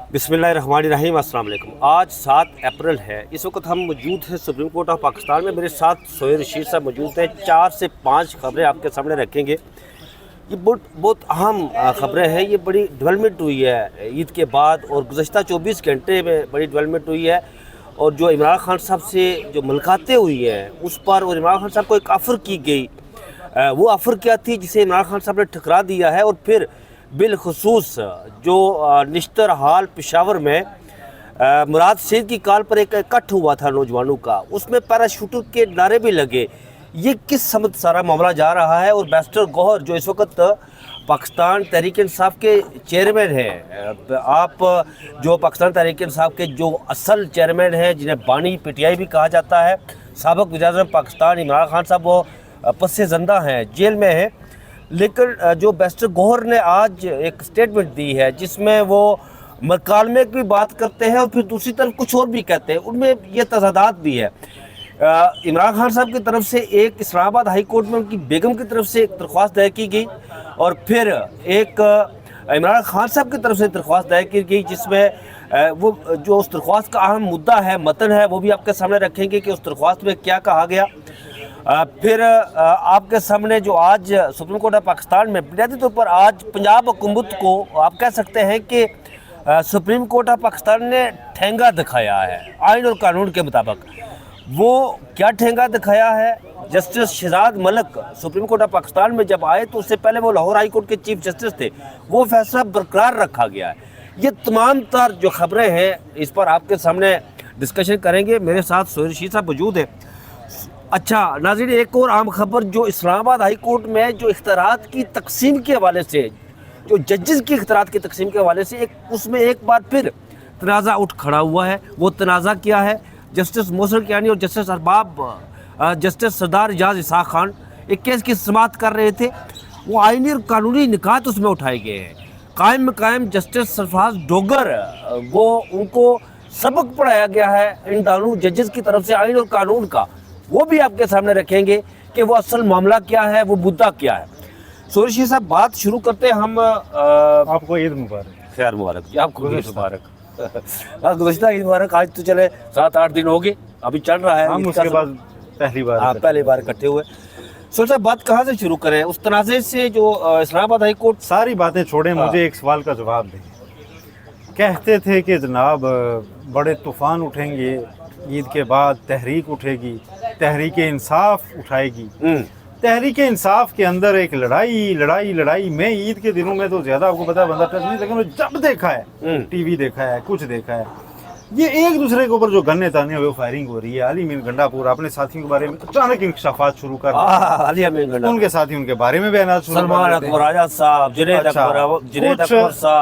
बिस्मिल्लाहिर्रहमानिर्रहीम, अस्सलाम वालेकुम। आज 7 अप्रैल है। इस वक्त हम मौजूद हैं सुप्रीम कोर्ट ऑफ पाकिस्तान में। मेरे साथ सोहेल रशीद साहब मौजूद हैं। 4 से 5 खबरें आपके सामने रखेंगे। ये बहुत अहम खबरें हैं। ये बड़ी डेवलपमेंट हुई है ईद के बाद और गुज़श्ता 24 घंटे में बड़ी डेवलपमेंट हुई है। और जो इमरान खान साहब से जो मुलाकातें हुई हैं उस पर, और इमरान खान साहब को एक ऑफ़र की गई, वो ऑफ़र क्या थी जिसे इमरान खान साहब ने ठुकरा दिया है। और फिर बिलखुसूस जो निश्तर हाल पेशावर में मुराद सईद की कॉल पर एक इकट्ठ हुआ था नौजवानों का, उसमें पैराशूटर के नारे भी लगे। ये किस समत सारा मामला जा रहा है। और बैरिस्टर गौहर जो इस वक्त पाकिस्तान तहरीक इंसाफ के चेयरमैन हैं, आप जो पाकिस्तान तहरीक इंसाफ के जो असल चेयरमैन हैं, जिन्हें बानी पीटीआई भी कहा जाता है, साबिक़ वज़ीर-ए-आज़म पाकिस्तान इमरान खान साहब वो पस्से ज़िंदा हैं, जेल में हैं। लेकिन जो बैरिस्टर गौहर ने आज एक स्टेटमेंट दी है जिसमें वो मकालमे की बात करते हैं और फिर दूसरी तरफ कुछ और भी कहते हैं, उनमें ये तजादात भी है। इमरान खान साहब की तरफ से एक इस्लामाबाद हाई कोर्ट में उनकी बेगम की तरफ से एक दरख्वास्त दायर की गई और फिर एक इमरान खान साहब की तरफ से दरख्वास्त दायर की गई, जिसमें वो जो उस दरख्वास्त का अहम मुद्दा है, मतन है, वो भी आपके सामने रखेंगे कि उस दरख्वास्त में क्या कहा गया। फिर आपके सामने जो आज सुप्रीम कोर्ट ऑफ पाकिस्तान में बुनियादी तौर पर आज पंजाब हुकूमत को आप कह सकते हैं कि सुप्रीम कोर्ट ऑफ पाकिस्तान ने ठेंगा दिखाया है आइन और कानून के मुताबिक। वो क्या ठेंगा दिखाया है? Justice Shahzad Malik Supreme Court of Pakistan में जब आए तो उससे पहले वो लाहौर हाई कोर्ट के चीफ जस्टिस थे, वो फैसला बरकरार रखा गया है। ये तमाम तर जो खबरें हैं इस पर आपके सामने डिस्कशन करेंगे। मेरे साथ सोहेल रशीद साहब मौजूद है। अच्छा नाज़रीन, एक और आम खबर जो इस्लामाबाद हाई कोर्ट में जो इख्तियारात की तकसीम के हवाले से, जो जजेस की इख्तियारात की तकसीम के हवाले से उसमें एक बार फिर तनाज़ा उठ खड़ा हुआ है। वो तनाज़ा क्या है? जस्टिस मोहसिन कियानी और जस्टिस अरबाब, जस्टिस सरदार इजाज़ इसाक खान एक केस की समाअत कर रहे थे। वो आइनी और कानूनी निकात उसमें उठाए गए हैं। कायम जस्टिस सरफराज डोगर, वो उनको सबक पढ़ाया गया है इन दोनों जजेस की तरफ से आइन और कानून का, वो भी आपके सामने रखेंगे कि वो असल मामला क्या है, वो मुद्दा क्या है। सोहेल रशीद साहब, बात शुरू करते हैं हम। आपको ईद मुबारक। खैर मुबारक जी, आपको ईद मुबारक। गुज़श्ता ईद मुबारक। आज तो चले 7-8 दिन हो गए, अभी चल रहा है। हम उसके बाद पहली बार इकट्ठे हुए। सोहेल साहब, बात कहाँ से शुरू करें? उस तनाज़े से जो इस्लामाबाद हाई कोर्ट। सारी बातें छोड़ें, मुझे एक सवाल का जवाब दें। कहते थे कि जनाब बड़े तूफ़ान उठेंगे, ईद के बाद तहरीक उठेगी, तहरीक इंसाफ उठाएगी। तहरीक इंसाफ के अंदर एक लड़ाई में ईद के दिनों में तो ज़्यादा आपको पता है बंदा टच नहीं, लेकिन जब देखा है, टीवी देखा है, कुछ देखा है, ये एक दूसरे के ऊपर जो गन्ने ताने हुए फायरिंग हो रही है। अली मीन गंडापुर अपने साथियों के बारे में अचानक इंकशाफात शुरू कर उनके साथी उनके बारे में बयान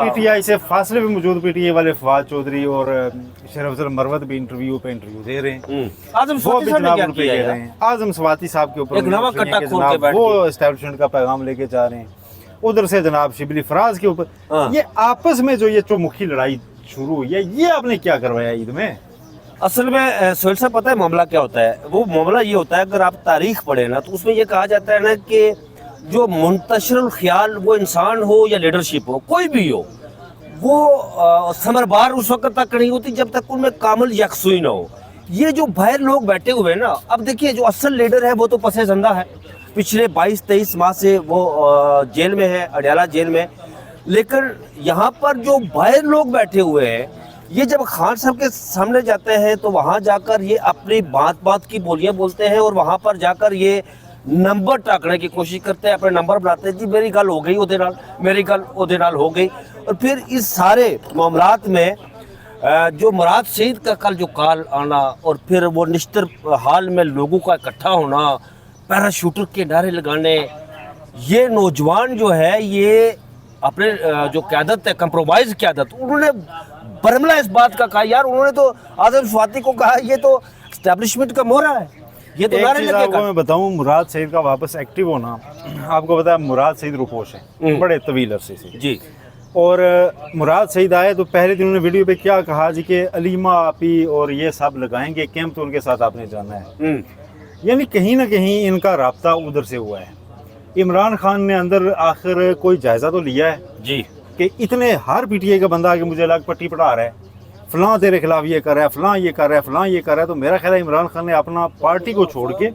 पीटीआई से फासले में मौजूद पीटीआई वाले फवाद चौधरी और शरफ मरवत भी इंटरव्यू दे रहे हैं। आजम स्वाति साहब के ऊपर वो एस्टैब्लिशमेंट का पैगाम लेके जा रहे हैं। उधर से जनाब शिबली फराज के ऊपर ये आपस में जो ये चौमुखी लड़ाई शुरू हुई है, ये आपने क्या करवाया ईद में? असल में सोहेल साहब, पता है मामला क्या होता है? वो मामला ये होता है, अगर आप तारीख पढ़े ना तो उसमें ये कहा जाता है ना कि जो मुंतशिरुल ख्याल, वो इंसान हो या लीडरशिप हो, कोई भी हो, वो समरबार उस वक्त तक नहीं होती जब तक उनमें कामिल यकसुई ना हो। ये जो बाहर लोग बैठे हुए हैं ना, अब देखिए जो असल लीडर है वो तो पसे ज़िंदा है, पिछले 22-23 माह से वो जेल में है, अडयाला जेल में। लेकिन यहाँ पर जो बाहर लोग बैठे हुए हैं, ये जब खान साहब के सामने जाते हैं तो वहाँ जाकर ये अपनी बात की बोलियाँ बोलते हैं और वहाँ पर जाकर ये नंबर टाकने की कोशिश करते हैं, अपने नंबर बनाते हैं। जी मेरी गल हो गई उहदे नाल, मेरी गल उहदे नाल हो गई। और फिर इस सारे मामलात में जो मुराद सईद का कल जो कॉल आना और फिर वो निश्तर हाल में लोगों का इकट्ठा होना, पैराशूटर के नारे लगाने, ये नौजवान जो है ये अपने जो क़यादत है, कंप्रोमाइज़ क़यादत, उन्होंने बरमला इस बात का कहा। यार उन्होंने तो आज़म स्वाति को कहा ये तो एस्टैब्लिशमेंट का मोहरा है, ये तो नारे लगेगा। मैं बताऊं, मुराद सईद का वापस एक्टिव होना, आपको पता है मुराद सईद रुपोश है बड़े तवील अरसे से जी। और मुराद सईद आए तो पहले दिन उन्होंने वीडियो पे क्या कहा जी कि अलीमा आपी और ये सब लगाएंगे कैंप, तो उनके साथ आपने जाना है। यानी कहीं ना कहीं इनका राब्ता उधर से हुआ है। इमरान खान ने अंदर आखिर कोई जायज़ा तो लिया है जी, कि इतने हर पीटीआई का बंदा आके मुझे अलग पट्टी पढ़ा रहा है, फलां तेरे खिलाफ ये कर रहा है, फलां ये कर रहा है, फलां ये कर रहा है। तो मेरा ख्याल है इमरान खान ने अपना पार्टी को छोड़ के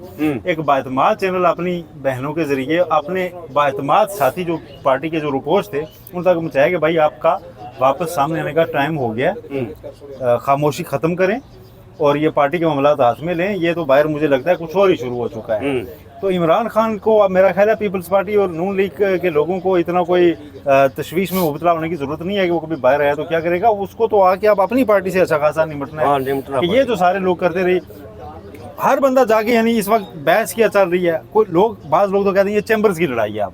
एक बाएतमाद चैनल अपनी बहनों के जरिए अपने बाएतमाद साथी जो पार्टी के जो रुपोश थे उन तक पहुँचाया कि भाई आपका वापस सामने आने का टाइम हो गया, खामोशी ख़त्म करें और ये पार्टी के मामला हाथ में लें। ये तो बाहर मुझे लगता है कुछ और ही शुरू हो चुका है। तो इमरान खान को अब मेरा ख्याल है पीपल्स पार्टी और नून लीग के लोगों को इतना कोई तशवीश में मुबतला होने की जरूरत नहीं है कि वो कभी बाहर आया तो क्या करेगा, उसको तो आके अब अपनी पार्टी से अच्छा खासा निपटना है। कि ये जो सारे लोग करते रहे, हर बंदा जाके यानी इस वक्त बहस क्या चल रही है, कोई लोग बाज़ लोग तो कहते हैं ये चैम्बर्स की लड़ाई है अब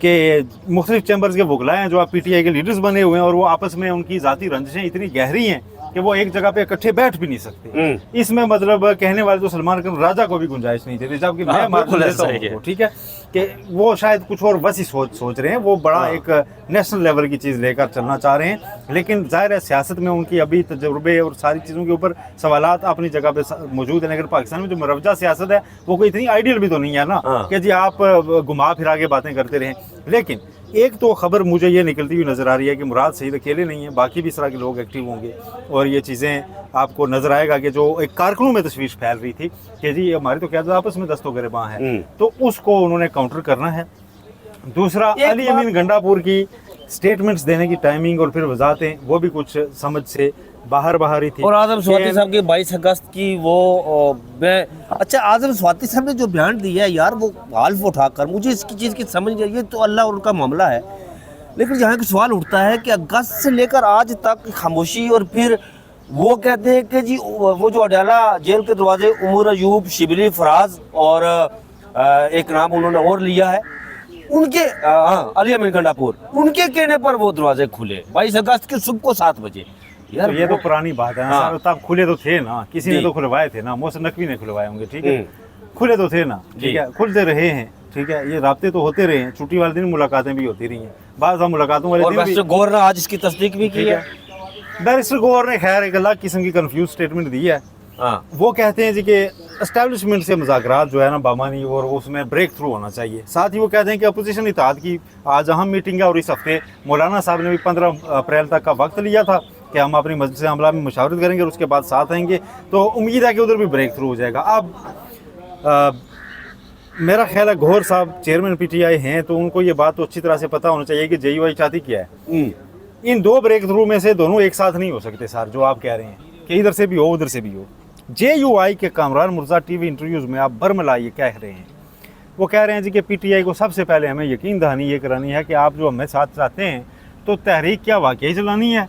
कि मुख्तलिफ चैम्बर्स के वकला हैं जो आप पीटीआई के लीडर्स बने हुए हैं और वो आपस में उनकी ज़ाती रंजिशें इतनी गहरी हैं कि वो एक जगह पे इकट्ठे बैठ भी नहीं सकते। इसमें मतलब कहने वाले तो सलमान खान राजा को भी गुंजाइश नहीं देते, जबकि मैं मार देता हूँ, ठीक है, कि वो शायद कुछ और वसी सोच रहे हैं, वो बड़ा एक नेशनल लेवल की चीज़ लेकर चलना चाह रहे हैं। लेकिन जाहिर है सियासत में उनकी अभी तजुर्बे और सारी चीज़ों के ऊपर सवालात अपनी जगह पे मौजूद हैं। लेकिन पाकिस्तान में जो मरवजा सियासत है वो कोई इतनी आइडियल भी तो नहीं है ना कि जी आप घुमा फिरा के बातें करते रहें। लेकिन एक तो खबर मुझे ये निकलती हुई नज़र आ रही है कि मुराद सईद अकेले नहीं है, बाकी भी इस तरह के लोग एक्टिव होंगे और ये चीज़ें आपको नज़र आएगा कि जो एक कारकुनों में तशवीश फैल रही थी कि जी हमारी तो क्या आपस में दस्तों गिरबां है, तो उसको उन्होंने काउंटर करना है। दूसरा, अली अमीन गंडापुर की स्टेटमेंट्स देने की टाइमिंग और फिर वजाहतें वो भी कुछ समझ से बाहर ही थी। और आजम स्वाति साहब के 22 अगस्त की वो अच्छा आजम स्वाति साहब ने जो बयान दिया है यार, वो हाल्फ उठाकर मुझे इसकी चीज़ की समझ नहीं आई। ये तो अल्लाह और उनका मामला है, लेकिन यहाँ का सवाल उठता है कि अगस्त से लेकर आज तक खामोशी, और फिर वो कहते हैं कि जी वो जो अडाला जेल के दरवाजे उमर अयूब, शिबली, फराज और एक नाम उन्होंने और लिया है उनके, अली अमीन गंडापुर, उनके कहने पर वो दरवाजे खुले 22 अगस्त की सुबह को 7 बजे। यार तो ये तो पुरानी बात है ना, तब खुले तो थे ना, किसी ने तो खुलवाए थे ना, मोहसिन नकवी ने खुलवाए होंगे, ठीक है, खुले तो थे ना, ठीक है, खुलते रहे हैं, ठीक है, ये राब्ते तो होते रहे हैं, छुट्टी वाले दिन मुलाकातें भी होती रही हैं, बाज़ मुलाकातों वाले दिन भी। गौर ने आज इसकी तस्दीक भी की है। बैरिस्टर गौर ने खैर एक अलग किस्म की कंफ्यूज स्टेटमेंट दी है। वो कहते हैं जी कि एस्टेब्लिशमेंट से मुज़ाकरात जो है ना बामानी, और उसमें ब्रेक थ्रू होना चाहिए। साथ ही वो कहते हैं कि अपोजिशन इत्तेहाद की आज अहम मीटिंग है और इस हफ्ते मौलाना साहब ने भी 15 अप्रैल तक का वक्त लिया था कि हम अपनी मजलिस अमला में मुशावरत करेंगे और उसके बाद साथ आएंगे, तो उम्मीद है कि उधर भी ब्रेक थ्रू हो जाएगा। अब मेरा ख्याल है गौहर साहब चेयरमैन पीटीआई हैं तो उनको ये बात तो अच्छी तरह से पता होना चाहिए कि जेयूआई चाहती क्या है। इन दो ब्रेक थ्रू में से दोनों एक साथ नहीं हो सकते सर, जो आप कह रहे हैं कि इधर से भी हो उधर से भी हो। जेयूआई के कामरान मुर्जा टीवी इंटरव्यूज़ में आप बरमला ये कह रहे हैं, वो कह रहे हैं जी कि पीटीआई को सबसे पहले हमें यकीन दहानी ये करानी है कि आप जो हमें साथ चाहते हैं तो तहरीक क्या वाकई चलानी है,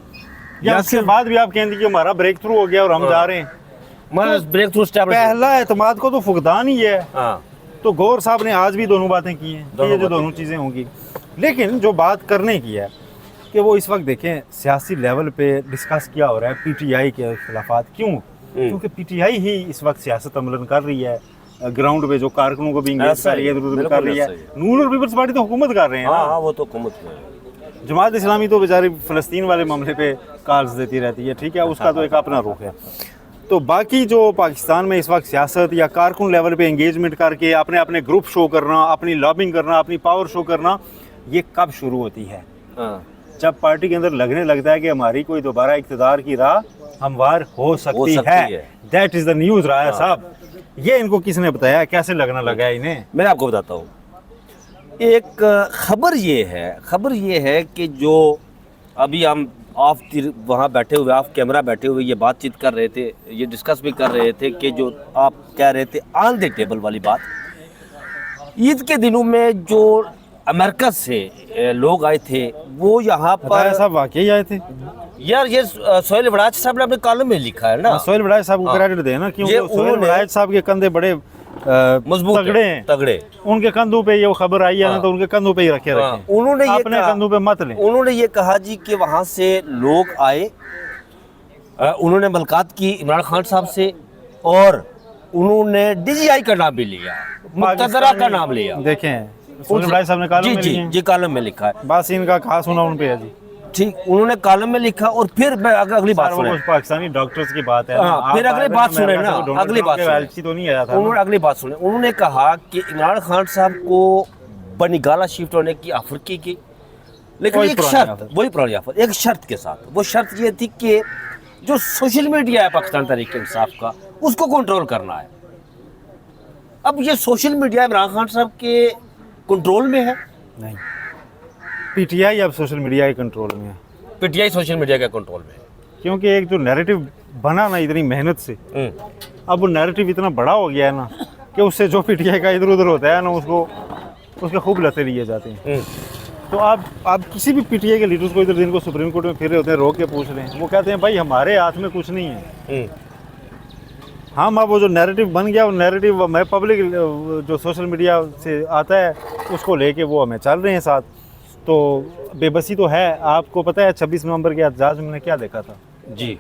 या उसके बाद भी आप कहेंगे कि हमारा ब्रेक थ्रू हो गया और हम जा रहे हैं। तो ब्रेक थ्रू पहला एतमाद को तो फुकदान ही है। तो गौर साहब ने आज भी दोनों बातें की हैं कि ये जो दोनों चीज़ें होंगी, लेकिन जो बात करने की है कि वो इस वक्त देखें सियासी लेवल पे डिस्कस क्या हो रहा है पीटीआई के इख्तिलाफात, क्यों? क्योंकि पीटीआई ही इस वक्त सियासत अमलन कर रही है, ग्राउंड पे जो कारकुनों को भी इंगेज कर रही है, कर रही है। नून और पीपल्स पार्टी तो हुकूमत कर रहे हैं ना, वो तो हुकूमत है। जमात इस्लामी तो बेचारी फ़लस्तीन वाले मामले पे कॉल्स देती रहती है, ठीक है, उसका तो एक अपना रुख है। तो बाकी जो पाकिस्तान में इस वक्त सियासत या कारकुन लेवल पे एंगेजमेंट करके अपने अपने ग्रुप शो करना, अपनी लॉबिंग करना, अपनी पावर शो करना, ये कब शुरू होती है? जब पार्टी के अंदर लगने लगता है कि हमारी कोई दोबारा इक़्तिदार की राह हमवार हो सकती है। दैट इज़ द न्यूज़ राया साहब। ये इनको किसने बताया, कैसे लगना लगा है इन्हें? मैं आपको बताता हूँ। एक खबर ये है कि जो अभी हम ऑफ वहाँ बैठे हुए, ऑफ कैमरा बैठे हुए ये बातचीत कर रहे थे, ये डिस्कस भी कर रहे थे कि जो आप कह रहे थे ऑन द टेबल वाली बात, ईद के दिनों में जो अमेरिका से लोग आए थे वो यहाँ पर साहब वाकई आए थे यार। ये सोहेल वड़ाच साहब ने अपने कॉलम में लिखा है ना, सोहेल वड़ाच साहब को क्रेडिट देना, क्योंकि सोहेल वड़ाच साहब के कंधे बड़े मजबूत तगड़े, उनके कंधों पे ये खबर आई है ना, तो उनके कंधों पे ही रखे। उन्होंने ये अपने कंधों पे मत लें। उन्होंने ये कहा जी कि वहाँ से लोग आए, उन्होंने मुलाकात की इमरान खान साहब से और उन्होंने डीजीआई का नाम भी लिया, मुक्तदरा का नाम लिया। देखें सोहेल वड़ाच साहब ने कॉलम में जी कॉलम में लिखा है, बस इनका खास होना उन पे है जी। ठीक, उन्होंने कॉलम में लिखा। और फिर मैं अगली बात सुने, पाकिस्तानी डॉक्टर्स की बात है। फिर अगली बात सुने ना, अगली बात तो नहीं आया था। उन्होंने अगली बात सुने, उन्होंने कहा कि इमरान खान साहब को बनीगाला शिफ्ट होने की ऑफर की गई, लेकिन वही एक पुरानी शर्त, आफत। वही पुरानी आफत, एक शर्त के साथ। वो शर्त ये थी कि जो सोशल मीडिया है पाकिस्तान तहरीक इंसाफ का, उसको कंट्रोल करना है। अब ये सोशल मीडिया इमरान खान साहब के कंट्रोल में है? नहीं, पीटीआई अब सोशल मीडिया के कंट्रोल में है, पीटीआई सोशल मीडिया के कंट्रोल में है। क्योंकि एक जो नैरेटिव बना ना इतनी मेहनत से, अब वो नैरेटिव इतना बड़ा हो गया है ना कि उससे जो पीटीआई का इधर उधर होता है ना, उसके खूब लते लिए जाते हैं। तो आप किसी भी पीटीआई के लीडर्स को इधर दिन को सुप्रीम कोर्ट में फिर रहे होते हैं, रोक के पूछ रहे हैं, वो कहते हैं भाई हमारे हाथ में कुछ नहीं है। हम अब वो जो नैरेटिव बन गया, वो नैरेटिव मैं पब्लिक जो सोशल मीडिया से आता है उसको लेके वो हमें चल रहे हैं साथ। तो बेबसी तो है। आपको पता है 26 नवंबर के एहतजाज में मैंने क्या देखा था? जी,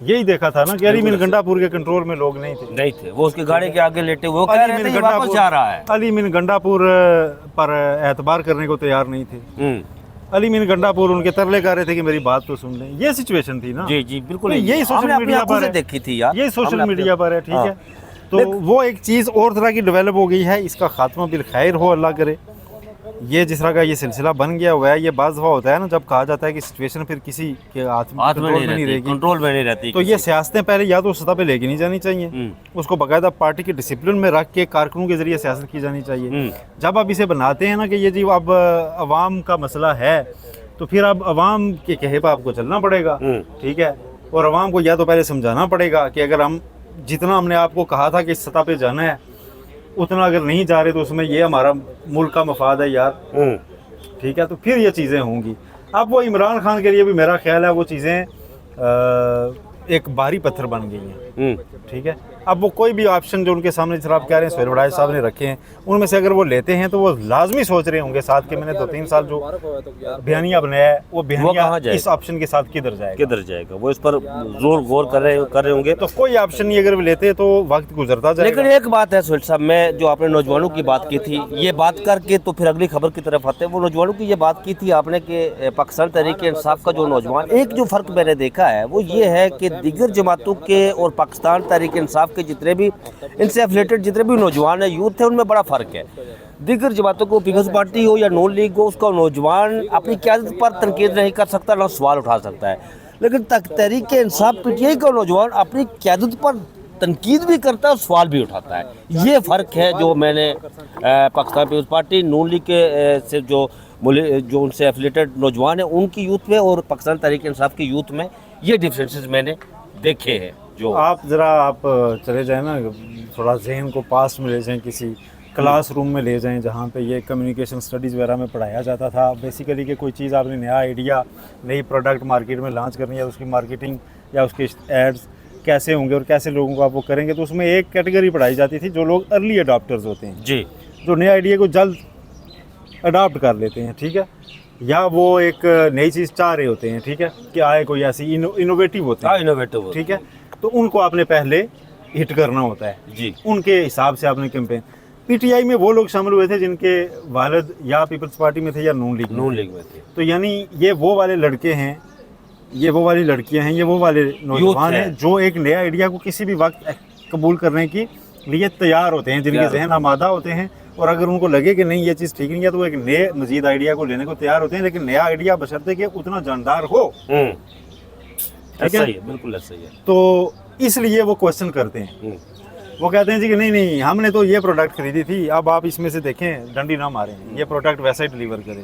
यही देखा था ना कि अली मीन गंडापुर के कंट्रोल में लोग नहीं थे। नहीं थे, वो उसकी गाड़ी के आगे लेटे, वो कह रहे थे ये वापस जा रहा है। अली मीन गंडापुर पर एतबार करने को तैयार नहीं थे। अली मीन गंडापुर उनके तरले कर रहे थे कि मेरी बात तो सुन लें। ये सिचुएशन थी ना। जी जी बिल्कुल, तो यही सोशल मीडिया पर है, देखी थी यार, यही सोशल मीडिया पर है। ठीक हाँ। है, तो वो एक चीज़ और तरह की डेवलप हो गई है। इसका खात्मा बिल खैर हो, अल्लाह करे। ये जिस तरह का ये सिलसिला बन गया हुआ है, ये बाज़ दफ़ा होता है ना जब कहा जाता है कि सिचुएशन फिर किसी के हाथ में कंट्रोल में नहीं रहेगी, कंट्रोल में नहीं रहती, तो ये सियासतें पहले या तो सतह पे लेके नहीं जानी चाहिए, उसको बाकायदा पार्टी के डिसिप्लिन में रख के कारकुनों के जरिए सियासत की जानी चाहिए। जब आप इसे बनाते हैं ना कि ये जी अब अवाम का मसला है, तो फिर अब अवाम के कहे पर आपको चलना पड़ेगा। ठीक है, और अवाम को या तो पहले समझाना पड़ेगा कि अगर हम जितना हमने आपको कहा था कि इस सतह पे जाना है, उतना अगर नहीं जा रहे तो उसमें ये हमारा मुल्क का मफाद है यार। ठीक है, तो फिर ये चीज़ें होंगी। अब वो इमरान खान के लिए भी मेरा ख्याल है वो चीज़ें एक भारी पत्थर बन गई हैं। ठीक है, अब वो कोई भी ऑप्शन जो उनके सामने, जिस आप कह रहे हैं सोहेल वड़ाई साहब ने रखे हैं, उनमें से अगर वो लेते हैं तो वो लाजमी सोच रहे होंगे साथ के मैंने 2-3 साल जो बयानिया बनाया है, वो बयानिया इस ऑप्शन के साथ किधर जाएगा, वो इस पर जोर गौर कर रहे होंगे। तो कोई ऑप्शन नहीं अगर वो लेते तो वक्त गुजरता जाएगा। लेकिन एक बात है सोहेल साहब, मैं जो आपने नौजवानों की बात की थी, ये बात करके तो फिर अगली खबर की तरफ आते हैं। वो नौजवानों की ये बात की थी आपने कि पाकिस्तान तहरीक इंसाफ का जो नौजवान, एक जो फ़र्क मैंने देखा है वो ये है कि दीगर जमातों के और पाकिस्तान तहरीक इंसाफ के जितने भी इनसे एफिलेटेड जितने भी नौजवान है, यूथ है, उनमें बड़ा फ़र्क है। दीगर जमातों को, पीपल्स पार्टी हो या नून लीग हो, उसका नौजवान अपनी क़यादत पर तनकीद नहीं कर सकता, ना सवाल उठा सकता है। लेकिन तहरीक इंसाफ पीटीआई का नौजवान अपनी क़यादत पर तनकीद भी करता है और सवाल भी उठाता है। ये फ़र्क है जो मैंने पाकिस्तान पीपल्स पार्टी, नून लीग के से जो उनसे एफिलेटेड नौजवान है उनकी यूथ में और पाकिस्तान तहरीक इंसाफ की यूथ में, ये डिफरेंसेस मैंने देखे हैं। जो आप चले जाएं ना, थोड़ा जहन को पास में ले जाएं, किसी क्लासरूम में ले जाएं जहाँ पे ये कम्युनिकेशन स्टडीज़ वगैरह में पढ़ाया जाता था। बेसिकली कि कोई चीज़ आपने नया आइडिया, नई प्रोडक्ट मार्केट में लॉन्च करनी है, उसकी मार्केटिंग या उसके एड्स कैसे होंगे और कैसे लोगों को आप वो करेंगे, तो उसमें एक कैटेगरी पढ़ाई जाती थी जो लोग अर्ली अडॉप्टर्स होते हैं जी, जो नए आइडिया को जल्द अडॉप्ट कर लेते हैं। ठीक है, या वो एक नई चीज़ चाह रहे होते हैं। ठीक है, कि आए कोई ऐसी इनोवेटिव होते हैं, इनोवेटिव। ठीक है, तो उनको आपने पहले हिट करना होता है जी, उनके हिसाब से आपने कैंपेन। पीटीआई में वो लोग शामिल हुए थे जिनके वालिद या पीपल्स पार्टी में थे या नून लीग में थे। तो यानी ये वो वाले लड़के हैं, ये वो वाली लड़कियां हैं, ये वो वाले नौजवान हैं जो एक नया आइडिया को किसी भी वक्त कबूल करने के लिए तैयार होते हैं, जिनके जहन आमादा होते हैं, और अगर उनको लगे कि नहीं ये चीज़ ठीक नहीं है तो वो एक नए मजीद आइडिया को लेने को तैयार होते हैं। लेकिन नया आइडिया बशर्ते कि उतना जानदार हो। ऐसा ही है, बिल्कुल ऐसा ही है। तो इसलिए वो क्वेश्चन करते हैं, वो कहते हैं जी कि नहीं हमने तो ये प्रोडक्ट खरीदी थी, अब आप इसमें से देखें डंडी ना मारें, ये प्रोडक्ट वैसा ही डिलीवर करें।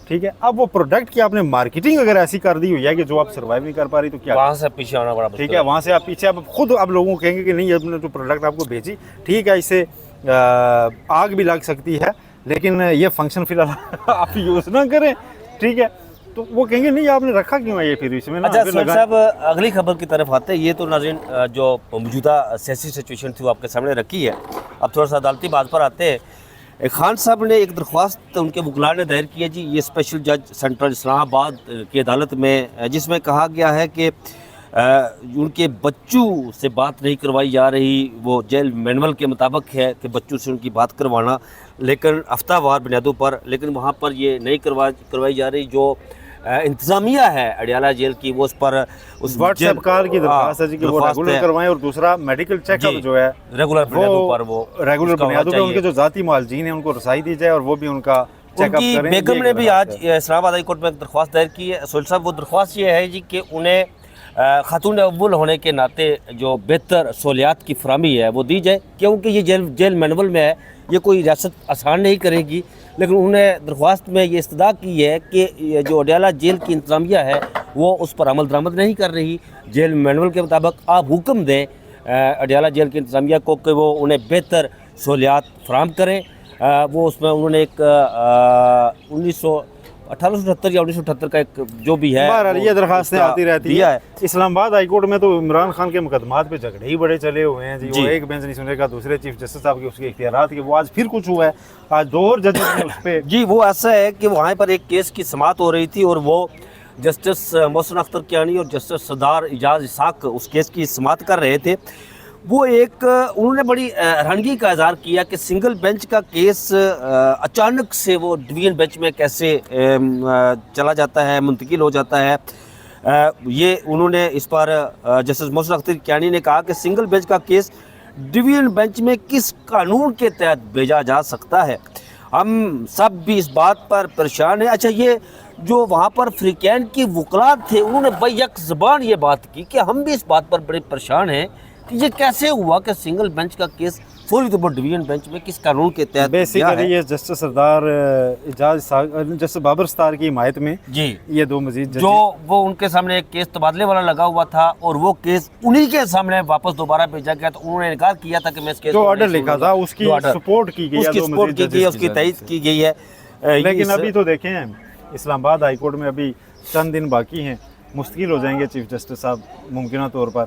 ठीक है, अब वो प्रोडक्ट की आपने मार्केटिंग अगर ऐसी कर दी हुई है कि जो आप सर्वाइव नहीं कर पा रही, तो क्या वहाँ से पीछे आना पड़ा। ठीक है, वहाँ से आप पीछे, आप खुद आप लोगों को कहेंगे कि नहीं हमने जो प्रोडक्ट आपको भेजी, ठीक है, इससे आग भी लग सकती है, लेकिन ये फंक्शन फिलहाल आप यूज़ ना करें। ठीक है, तो वो कहेंगे नहीं आपने रखा क्यों है ये फिर इसमें ना। अच्छा साहब, अगली खबर की तरफ आते हैं। ये तो नाज़रीन जो मौजूदा सियासी सिचुएशन थी वो आपके सामने रखी है। अब थोड़ा सा अदालती बात पर आते हैं। खान साहब ने एक दरख्वास्त उनके वकला ने दायर की है जी, ये स्पेशल जज सेंट्रल इस्लामाबाद की अदालत में, जिसमें कहा गया है कि उनके बच्चों से बात नहीं करवाई जा रही। वो जेल मैनुअल के मुताबिक है कि बच्चों से उनकी बात करवाना, लेकिन हफ्तावार बुनियादों पर, लेकिन वहाँ पर ये नहीं करवाई जा रही। जो इंतज़ामिया है अडियाला जेल की, वो उस पर उस व्हाट्सएप कॉल की दरख्वास्त है जी कि वो रेगुलर करवाएं, और दूसरा मेडिकल चेकअप जो है रेगुलर बुनियादों पर, वो रेगुलर बुनियादों पर उनके जो ज़ाती मुआलजीन हैं उनको रसाई दी जाए, और वो भी उनका चेकअप उनकी करें। बेगम ये ने एक भी दरख्वास्त आज है। इस्लामाबाद हाई कोर्ट में एक दरख्वास्त दायर की है। सोहेल साहब, वो दरख्वास्त ये है जी कि उन्हें खातून अव्वल होने के नाते जो बेहतर सहूलियात की फराहमी है वो दी जाए, क्योंकि ये जेल मैनुअल में है, ये कोई रियासत आसान नहीं करेगी। लेकिन उन्हें दरख्वास्त में ये इस्तदा की है कि ये जो अडयाला जेल की इंतज़ामिया है वो उस पर अमल दरामद नहीं कर रही। जेल मैनुअल के मुताबिक आप हुक्म दें अडयाला जेल की इंतज़ामिया को कि वो उन्हें बेहतर सहूलियात फराहम करें। वो उसमें उन्होंने एक 1878 या 1978 का एक जो भी है बहरहाल ये दरखास्तें उसका आती रहती दिया है। इस्लामाबाद हाई कोर्ट में तो इमरान खान के मुकदमात पे झगड़े ही बड़े चले हुए हैं जी। जी। वो एक बेंच नहीं सुनेगा, दूसरे चीफ जस्टिस साहब के उसके इख्तियारात के, वो आज फिर कुछ हुआ है। आज 2 और जजेस ने उस पे जी। वो ऐसा है कि वहाँ पर एक केस की समाअत हो रही थी और वो जस्टिस मोहसिन अख्तर कियानी और जस्टिस सरदार इजाज़ इसाक उस केस की समाअत कर रहे थे। वो एक उन्होंने बड़ी हैरानगी का इज़हार किया कि सिंगल बेंच का केस अचानक से वो डिवीज़न बेंच में कैसे चला जाता है, मुंतकिल हो जाता है। ये उन्होंने इस पर जस्टिस मोहसिन अख्तर कियानी ने कहा कि सिंगल बेंच का केस डिवीज़न बेंच में किस कानून के तहत भेजा जा सकता है। हम सब भी इस बात पर परेशान हैं। अच्छा, ये जो वहाँ पर फ्रीकैन के वकला थे उन्होंने बैक ज़बान ये बात की कि हम भी इस बात पर बड़े परेशान हैं कि ये कैसे हुआ कि सिंगल बेंच का केस फौरी तौर पर डिवीजन बेंच में किस कानून के तहत गया बेसिकली है। ये जस्टिस सरदार इजाज जस्टिस बाबर सत्तार की हिमायत में जी, ये 2 मजीद जो वो उनके सामने एक केस तबादले वाला लगा हुआ था और वो केस उन्हीं के सामने वापस दोबारा भेजा गया, तो उन्होंने इनकार किया था कि मैं इस केस जो को ऑर्डर नहीं लिखा छोड़ूंगा। था उसकी जो ऑर्डर- सपोर्ट की गई है, उसकी 2 सपोर्ट मजीद की गई है, जजेस उसकी की तईद जानिब की गई है। लेकिन अभी तो देखें इस्लामाबाद हाई कोर्ट में अभी चंद दिन बाकी हैं, मुश्किल हो जाएंगे चीफ जस्टिस साहब मुमकिन तौर पर।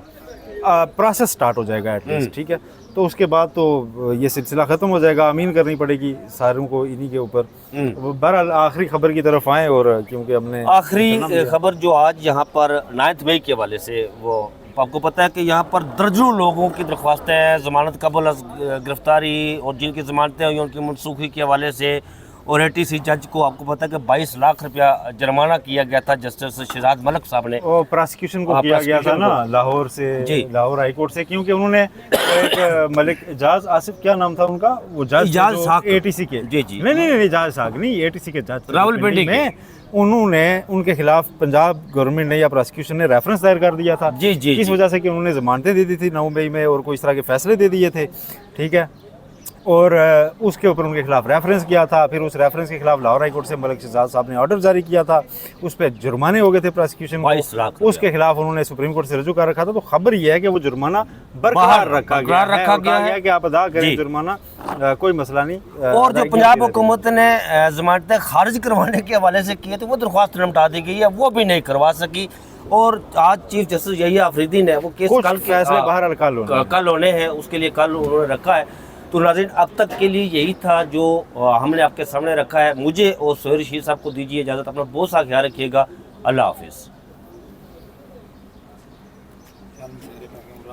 प्रोसेस स्टार्ट हो जाएगा एटलीस्ट, ठीक है। तो उसके बाद तो ये सिलसिला ख़त्म हो जाएगा, अमीन करनी पड़ेगी सारों को इन्हीं के ऊपर। बहरहाल आखिरी खबर की तरफ आए, और क्योंकि हमने आखिरी खबर जो आज यहाँ पर 9 मई के हवाले से, वो आपको पता है कि यहाँ पर दर्जनों लोगों की दरख्वास्तें हैं जमानत कबल गिरफ्तारी, और जिनकी जमानतें हुई उनकी मनसूखी के हवाले से। और ATC जज को आपको पता है कि 22 लाख रुपया जुर्माना किया गया था जस्टिस शहजाद मलिक साहब ने। और प्रोसिक्यूशन को किया गया था ना लाहौर से, लाहौर हाई कोर्ट से, क्योंकि उन्होंने एक मलिक इजाज आसिफ, क्या नाम था उनका, वो जज ATC के, जी जी नहीं इजाज साहब नहीं, ATC के जज रावलपिंडी में, उन्होंने उनके खिलाफ पंजाब गवर्नमेंट ने या प्रोसिक्यूशन ने रेफरेंस दायर कर दिया था। जी जी इस वजह से कि उन्होंने जमानतें दे दी थी 9 मई में और कोई इस तरह के फैसले दे दिए थे, ठीक है। और उसके ऊपर उनके खिलाफ रेफरेंस किया था, फिर उस रेफरेंस के खिलाफ लाहौर हाई कोर्ट से मलिक शहजाद साहब ने ऑर्डर जारी किया था, उस पर जुर्माने हो गए थे प्रोसिक्यूशन को, 22 लाख उसके खिलाफ उन्होंने सुप्रीम कोर्ट से रजू कर रखा था। तो खबर यह है कि वो जुर्माना बरकरार रखा गया है कि आप अदा करें जुर्माना, कोई मसला नहीं। और जो पंजाब हुकूमत ने जमानतें खारिज करवाने के हवाले से किए, तो वो दरख्वास्त निपटा दी गई है, वो भी नहीं करवा सकी। और आज चीफ जस्टिस यही आफरीदी ने वो केस कल फैसले बहरहाल कल होने हैं, उसके लिए कल उन्होंने रखा है। तो नाज़रीन, अब तक के लिए यही था जो हमने आपके सामने रखा है। मुझे और सोहेल रशीद साहब को दीजिए इजाज़त। अपना बहुत सा ख्याल रखिएगा। अल्लाह हाफिज़।